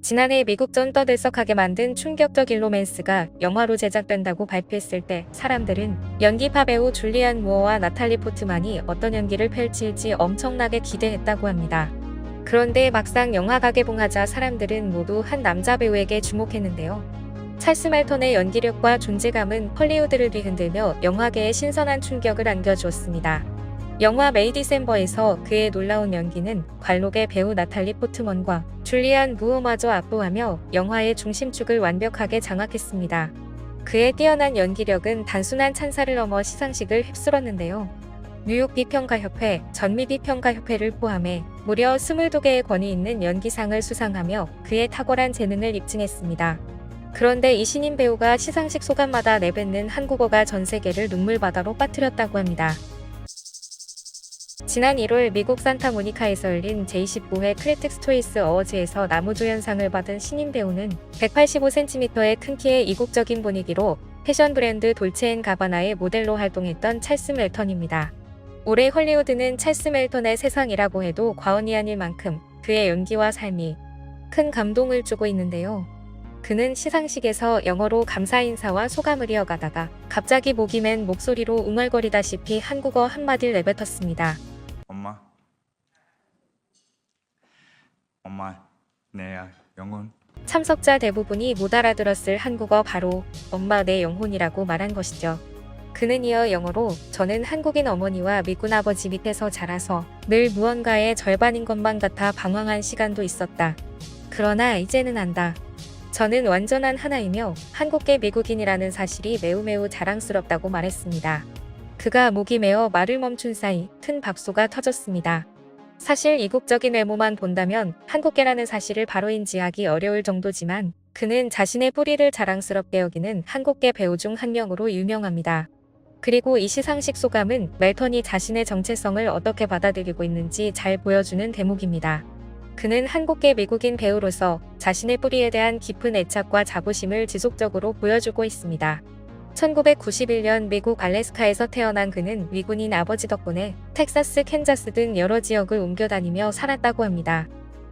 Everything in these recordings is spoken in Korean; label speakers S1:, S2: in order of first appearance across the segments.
S1: 지난해 미국전 떠들썩하게 만든 충격적인 로맨스가 영화로 제작된다고 발표했을 때 사람들은 연기파 배우 줄리안 무어와 나탈리 포트만이 어떤 연기를 펼칠지 엄청나게 기대했다고 합니다. 그런데 막상 영화가 개봉하자 사람들은 모두 한 남자 배우에게 주목했는데요. 찰스 말턴의 연기력과 존재감은 헐리우드를 뒤흔들며 영화계에 신선한 충격을 안겨주었습니다. 영화 메이 디셈버에서 그의 놀라운 연기는 관록의 배우 나탈리 포트먼과 줄리안 무어마저 압도하며 영화의 중심축을 완벽하게 장악했습니다. 그의 뛰어난 연기력은 단순한 찬사를 넘어 시상식을 휩쓸었는데요. 뉴욕 비평가협회, 전미 비평가협회를 포함해 무려 22개의 권위 있는 연기상을 수상하며 그의 탁월한 재능을 입증했습니다. 그런데 이 신인 배우가 시상식 소감마다 내뱉는 한국어가 전 세계를 눈물바다로 빠뜨렸다고 합니다. 지난 1월 미국 산타모니카에서 열린 제29회 크리틱스 초이스 어워즈에서 나무조연상을 받은 신인 배우는 185cm의 큰 키에 이국적인 분위기로 패션 브랜드 돌체앤가바나의 모델로 활동했던 찰스 멜턴입니다. 올해 헐리우드는 찰스 멜턴의 세상이라고 해도 과언이 아닐 만큼 그의 연기와 삶이 큰 감동을 주고 있는데요. 그는 시상식에서 영어로 감사 인사와 소감을 이어가다가 갑자기 목이 맨 목소리로 웅얼거리다시피 한국어 한마디를 내뱉었습니다.
S2: 엄마, 내 영혼.
S1: 참석자 대부분이 못 알아들었을 한국어 바로 엄마 내 영혼이라고 말한 것이죠. 그는 이어 영어로 저는 한국인 어머니와 미군 아버지 밑에서 자라서 늘 무언가의 절반인 것만 같아 방황한 시간도 있었다. 그러나 이제는 안다. 저는 완전한 하나이며 한국계 미국인이라는 사실이 매우 자랑스럽다고 말했습니다. 그가 목이 메어 말을 멈춘 사이 큰 박수가 터졌습니다. 사실 이국적인 외모만 본다면 한국계라는 사실을 바로 인지하기 어려울 정도지만 그는 자신의 뿌리를 자랑스럽게 여기는 한국계 배우 중 한 명으로 유명합니다. 그리고 이 시상식 소감은 멜턴이 자신의 정체성을 어떻게 받아들이고 있는지 잘 보여주는 대목입니다. 그는 한국계 미국인 배우로서 자신의 뿌리에 대한 깊은 애착과 자부심을 지속적으로 보여주고 있습니다. 1991년 미국 알래스카에서 태어난 그는 미군인 아버지 덕분에 텍사스, 캔자스 등 여러 지역을 옮겨 다니며 살았다고 합니다.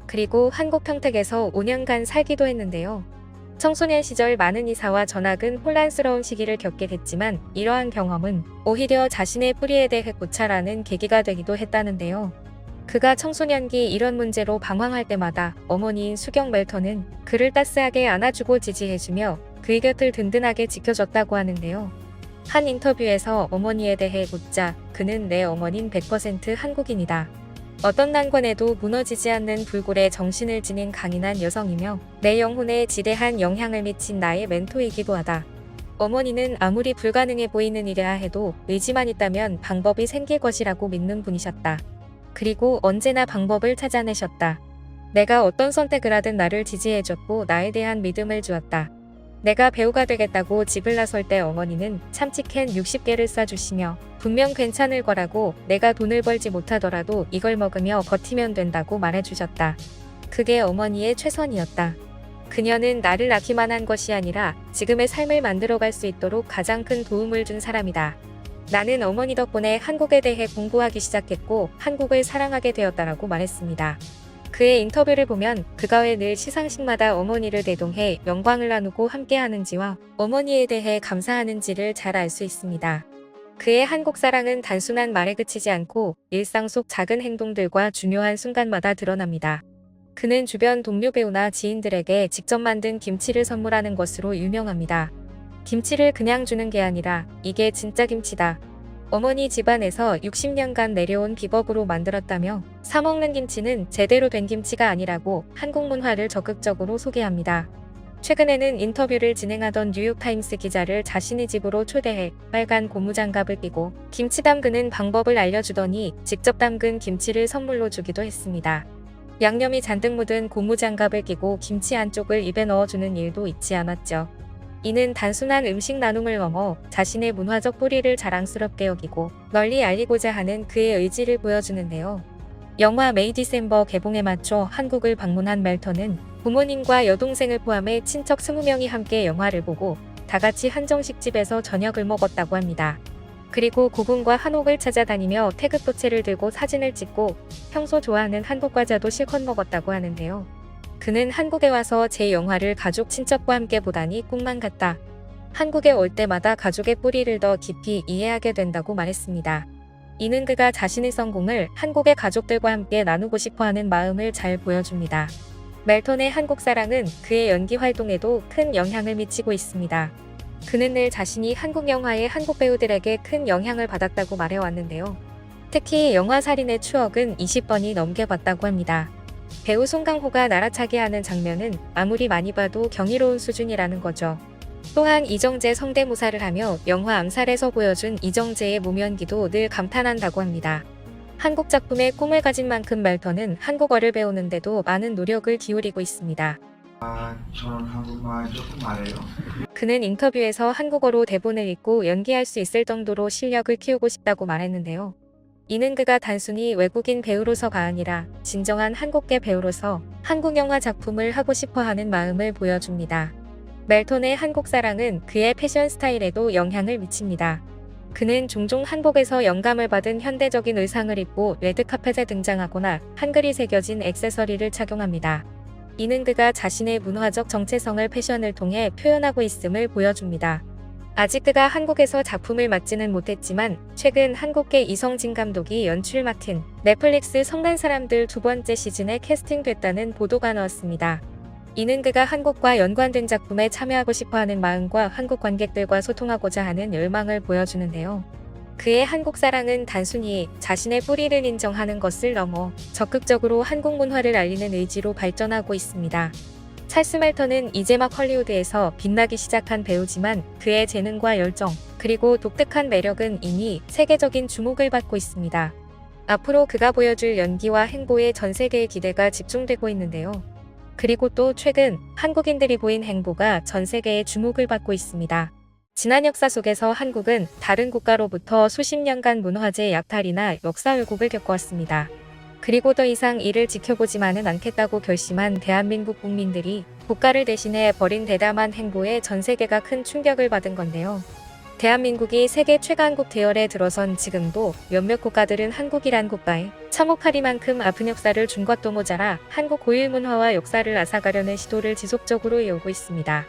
S1: 그리고 한국 평택에서 5년간 살기도 했는데요. 청소년 시절 많은 이사와 전학은 혼란스러운 시기를 겪게 됐지만 이러한 경험은 오히려 자신의 뿌리에 대해 고찰하는 계기가 되기도 했다는데요. 그가 청소년기 이런 문제로 방황할 때마다 어머니인 수경 멜턴은 그를 따스하게 안아주고 지지해주며 그의 곁을 든든하게 지켜줬다고 하는데요. 한 인터뷰에서 어머니에 대해 묻자 그는 내 어머닌 100% 한국인이다. 어떤 난관에도 무너지지 않는 불굴의 정신을 지닌 강인한 여성이며 내 영혼에 지대한 영향을 미친 나의 멘토이기도 하다. 어머니는 아무리 불가능해 보이는 일이라 해도 의지만 있다면 방법이 생길 것이라고 믿는 분이셨다. 그리고 언제나 방법을 찾아내셨다. 내가 어떤 선택을 하든 나를 지지해줬고 나에 대한 믿음을 주었다. 내가 배우가 되겠다고 집을 나설 때 어머니는 참치캔 60개를 싸주시며 분명 괜찮을 거라고 내가 돈을 벌지 못하더라도 이걸 먹으며 버티면 된다고 말해주셨다. 그게 어머니의 최선이었다. 그녀는 나를 낳기만 한 것이 아니라 지금의 삶을 만들어갈 수 있도록 가장 큰 도움을 준 사람이다. 나는 어머니 덕분에 한국에 대해 공부하기 시작했고 한국을 사랑하게 되었다라고 말했습니다. 그의 인터뷰를 보면 그가 왜 늘 시상식마다 어머니를 대동해 영광을 나누고 함께하는지와 어머니에 대해 감사하는지를 잘 알 수 있습니다. 그의 한국 사랑은 단순한 말에 그치지 않고 일상 속 작은 행동들과 중요한 순간마다 드러납니다. 그는 주변 동료 배우나 지인들에게 직접 만든 김치를 선물하는 것으로 유명합니다. 김치를 그냥 주는 게 아니라 이게 진짜 김치다. 어머니 집안에서 60년간 내려온 비법으로 만들었다며 사먹는 김치는 제대로 된 김치가 아니라고 한국 문화를 적극적으로 소개합니다. 최근에는 인터뷰를 진행하던 뉴욕타임스 기자를 자신의 집으로 초대해 빨간 고무장갑을 끼고 김치 담그는 방법을 알려주더니 직접 담근 김치를 선물로 주기도 했습니다. 양념이 잔뜩 묻은 고무장갑을 끼고 김치 안쪽을 입에 넣어주는 일도 잊지 않았죠. 이는 단순한 음식 나눔을 넘어 자신의 문화적 뿌리를 자랑스럽게 여기고 널리 알리고자 하는 그의 의지를 보여주는데요. 영화 메이 디셈버 개봉에 맞춰 한국을 방문한 멜턴은 부모님과 여동생을 포함해 친척 20명이 함께 영화를 보고 다같이 한정식집에서 저녁을 먹었다고 합니다. 그리고 고군과 한옥을 찾아다니며 태극도체를 들고 사진을 찍고 평소 좋아하는 한국 과자도 실컷 먹었다고 하는데요. 그는 한국에 와서 제 영화를 가족 친척과 함께 보다니 꿈만 같다. 한국에 올 때마다 가족의 뿌리를 더 깊이 이해하게 된다고 말했습니다. 이는 그가 자신의 성공을 한국의 가족들과 함께 나누고 싶어하는 마음을 잘 보여줍니다. 멜턴의 한국 사랑은 그의 연기 활동에도 큰 영향을 미치고 있습니다. 그는 늘 자신이 한국 영화의 한국 배우들에게 큰 영향을 받았다고 말해왔는데요. 특히 영화 살인의 추억은 20번이 넘게 봤다고 합니다. 배우 송강호가 날아차게 하는 장면은 아무리 많이 봐도 경이로운 수준이라는 거죠. 또한 이정재 성대모사를 하며 영화 암살에서 보여준 이정재의 무면기도 늘 감탄한다고 합니다. 한국 작품에 꿈을 가진 만큼 멜턴은 한국어를 배우는데도 많은 노력을 기울이고 있습니다.
S3: 저는 한국말 조금 알아요.
S1: 그는 인터뷰에서 한국어로 대본을 읽고 연기할 수 있을 정도로 실력을 키우고 싶다고 말했는데요. 이는 그가 단순히 외국인 배우로서가 아니라 진정한 한국계 배우로서 한국 영화 작품을 하고 싶어하는 마음을 보여줍니다. 멜턴의 한국 사랑은 그의 패션 스타일에도 영향을 미칩니다. 그는 종종 한복에서 영감을 받은 현대적인 의상을 입고 레드카펫에 등장하거나 한글이 새겨진 액세서리를 착용합니다. 이는 그가 자신의 문화적 정체성을 패션을 통해 표현하고 있음을 보여줍니다. 아직 그가 한국에서 작품을 맡지는 못했지만 최근 한국계 이성진 감독이 연출 맡은 넷플릭스 성난 사람들 2번째 시즌에 캐스팅됐다는 보도가 나왔습니다. 이는 그가 한국과 연관된 작품에 참여하고 싶어하는 마음과 한국 관객들과 소통하고자 하는 열망을 보여주는데요. 그의 한국 사랑은 단순히 자신의 뿌리를 인정하는 것을 넘어 적극적으로 한국 문화를 알리는 의지로 발전하고 있습니다. 찰스 멜턴은 이제 막 헐리우드에서 빛나기 시작한 배우지만 그의 재능과 열정, 그리고 독특한 매력은 이미 세계적인 주목을 받고 있습니다. 앞으로 그가 보여줄 연기와 행보에 전 세계의 기대가 집중되고 있는데요. 그리고 또 최근 한국인들이 보인 행보가 전 세계의 주목을 받고 있습니다. 지난 역사 속에서 한국은 다른 국가로부터 수십 년간 문화재 약탈이나 역사 왜곡을 겪어왔습니다. 그리고 더 이상 이를 지켜보지만은 않겠다고 결심한 대한민국 국민들이 국가를 대신해 벌인 대담한 행보에 전 세계가 큰 충격을 받은 건데요. 대한민국이 세계 최강국 대열에 들어선 지금도 몇몇 국가들은 한국이란 국가에 참혹하리만큼 아픈 역사를 준 것도 모자라 한국 고유 문화와 역사를 앗아가려는 시도를 지속적으로 이어오고 있습니다.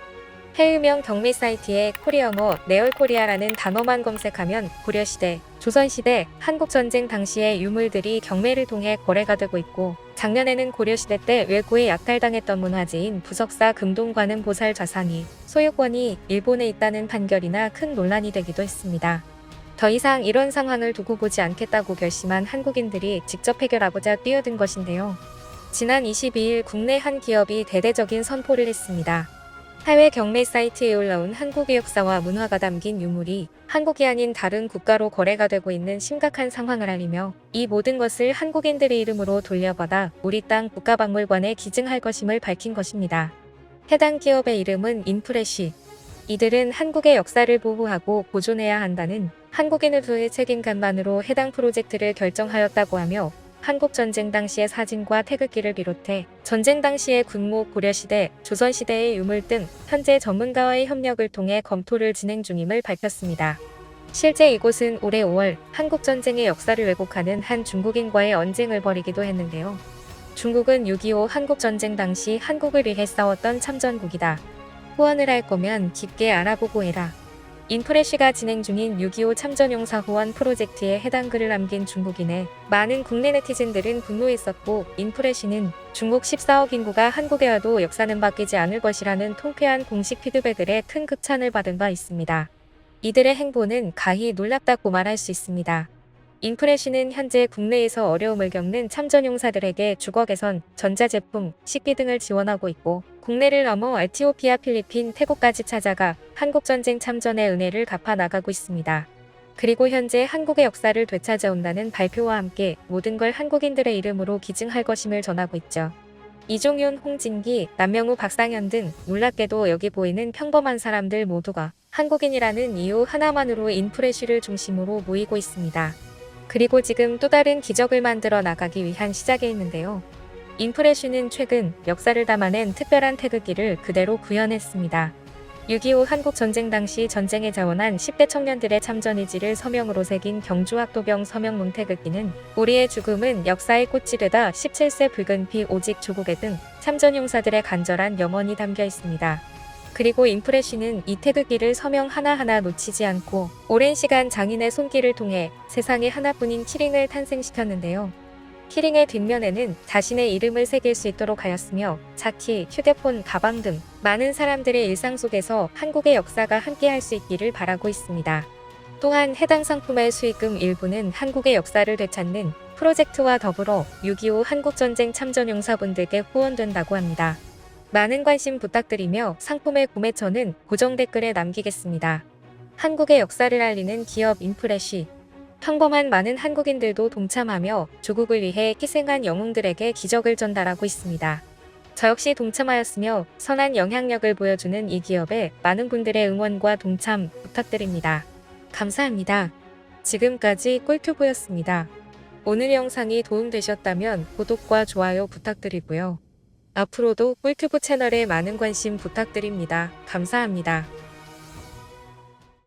S1: 해외명 경매 사이트에 코리아어 네얼코리아라는 단어만 검색하면 고려시대, 조선시대, 한국전쟁 당시의 유물들이 경매를 통해 거래가 되고 있고, 작년에는 고려시대 때 왜구에 약탈당했던 문화재인 부석사 금동관음 보살 좌상이 소유권이 일본에 있다는 판결이나 큰 논란이 되기도 했습니다. 더 이상 이런 상황을 두고 보지 않겠다고 결심한 한국인들이 직접 해결하고자 뛰어든 것인데요. 지난 22일 국내 한 기업이 대대적인 선포를 했습니다. 해외 경매 사이트에 올라온 한국의 역사와 문화가 담긴 유물이 한국이 아닌 다른 국가로 거래가 되고 있는 심각한 상황을 알리며 이 모든 것을 한국인들의 이름으로 돌려받아 우리 땅 국가박물관에 기증할 것임을 밝힌 것입니다. 해당 기업의 이름은 인프레쉬. 이들은 한국의 역사를 보호하고 보존해야 한다는 한국인으로의 책임감만으로 해당 프로젝트를 결정하였다고 하며 한국전쟁 당시의 사진과 태극기를 비롯해 전쟁 당시의 군무, 고려시대, 조선시대의 유물 등 현재 전문가와의 협력을 통해 검토를 진행 중임을 밝혔습니다. 실제 이곳은 올해 5월 한국전쟁의 역사를 왜곡하는 한 중국인과의 언쟁을 벌이기도 했는데요. 중국은 6.25 한국전쟁 당시 한국을 위해 싸웠던 참전국이다. 후원을 할 거면 깊게 알아보고 해라. 인프레쉬가 진행 중인 6.25 참전용사 후원 프로젝트에 해당 글을 남긴 중국인에 많은 국내 네티즌들은 분노했었고, 인프레쉬는 중국 14억 인구가 한국에 와도 역사는 바뀌지 않을 것이라는 통쾌한 공식 피드백을에 큰 극찬을 받은 바 있습니다. 이들의 행보는 가히 놀랍다고 말할 수 있습니다. 인프레쉬는 현재 국내에서 어려움을 겪는 참전용사들에게 주거 개선, 전자제품, 식비 등을 지원하고 있고, 국내를 넘어 에티오피아, 필리핀, 태국까지 찾아가 한국전쟁 참전의 은혜를 갚아 나가고 있습니다. 그리고 현재 한국의 역사를 되찾아온다는 발표와 함께 모든 걸 한국인들의 이름으로 기증할 것임을 전하고 있죠. 이종윤, 홍진기, 남명우, 박상현 등 놀랍게도 여기 보이는 평범한 사람들 모두가 한국인이라는 이유 하나만으로 인프레쉬를 중심으로 모이고 있습니다. 그리고 지금 또 다른 기적을 만들어 나가기 위한 시작에 있는데요. 인프레쉬는 최근 역사를 담아낸 특별한 태극기를 그대로 구현했습니다. 6.25 한국전쟁 당시 전쟁에 자원한 10대 청년들의 참전 의지를 서명으로 새긴 경주학도병 서명 문태극기는 우리의 죽음은 역사의 꽃지르다 17세 붉은 피 오직 조국의 등 참전 용사들의 간절한 염원이 담겨 있습니다. 그리고 임프레시는 이 태극기를 서명 하나하나 놓치지 않고 오랜 시간 장인의 손길을 통해 세상에 하나뿐인 키링을 탄생시켰는데요. 키링의 뒷면에는 자신의 이름을 새길 수 있도록 하였으며 차키, 휴대폰, 가방 등 많은 사람들의 일상 속에서 한국의 역사가 함께할 수 있기를 바라고 있습니다. 또한 해당 상품의 수익금 일부는 한국의 역사를 되찾는 프로젝트와 더불어 6.25 한국전쟁 참전용사분들께 후원된다고 합니다. 많은 관심 부탁드리며 상품의 구매처는 고정 댓글에 남기겠습니다. 한국의 역사를 알리는 기업 인프레시. 평범한 많은 한국인들도 동참하며 조국을 위해 희생한 영웅들에게 기적을 전달하고 있습니다. 저 역시 동참하였으며 선한 영향력을 보여주는 이 기업에 많은 분들의 응원과 동참 부탁드립니다. 감사합니다. 지금까지 꿀튜브였습니다. 오늘 영상이 도움되셨다면 구독과 좋아요 부탁드리고요. 앞으로도 꿀튜브 채널에 많은 관심 부탁드립니다. 감사합니다.